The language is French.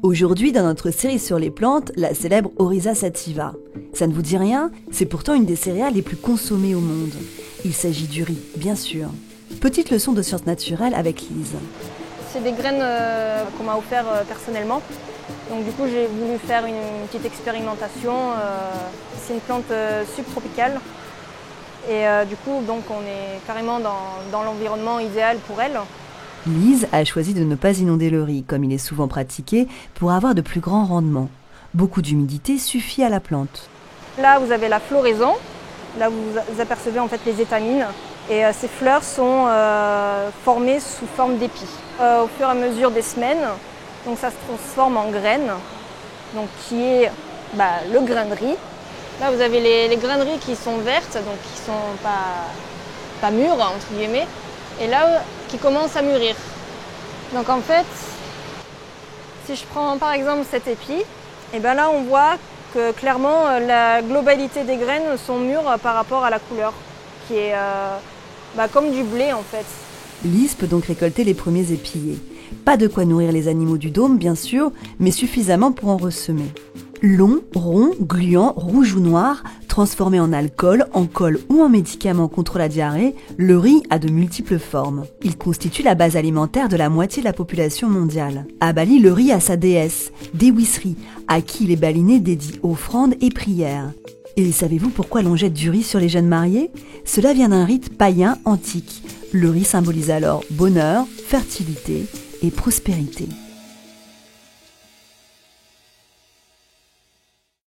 Aujourd'hui, dans notre série sur les plantes, la célèbre Oryza sativa. Ça ne vous dit rien? C'est pourtant une des céréales les plus consommées au monde. Il s'agit du riz, bien sûr. Petite leçon de sciences naturelles avec Lise. C'est des graines qu'on m'a offert personnellement. Donc du coup, j'ai voulu faire une petite expérimentation. C'est une plante subtropicale. Et du coup, donc, on est carrément dans l'environnement idéal pour elle. Lise a choisi de ne pas inonder le riz, comme il est souvent pratiqué, pour avoir de plus grands rendements. Beaucoup d'humidité suffit à la plante. Là, vous avez la floraison. Là, vous apercevez en fait les étamines. Et ces fleurs sont formées sous forme d'épis. Au fur et à mesure des semaines, donc ça se transforme en graines, donc qui est le grain de riz. Là, vous avez les grains de riz qui sont vertes, donc qui sont pas mûres, entre guillemets, et là, qui commencent à mûrir. Donc en fait, si je prends par exemple cet épi, et bien là, on voit que clairement, la globalité des graines sont mûres par rapport à la couleur, qui est comme du blé en fait. Lise peut donc récolter les premiers épillets. Pas de quoi nourrir les animaux du dôme, bien sûr, mais suffisamment pour en ressemer. Long, rond, gluant, rouge ou noir, transformé en alcool, en colle ou en médicament contre la diarrhée, le riz a de multiples formes. Il constitue la base alimentaire de la moitié de la population mondiale. À Bali, le riz a sa déesse, Dewisri, à qui les Balinais dédient offrandes et prières. Et savez-vous pourquoi l'on jette du riz sur les jeunes mariés? Cela vient d'un rite païen antique. Le riz symbolise alors bonheur, fertilité et prospérité.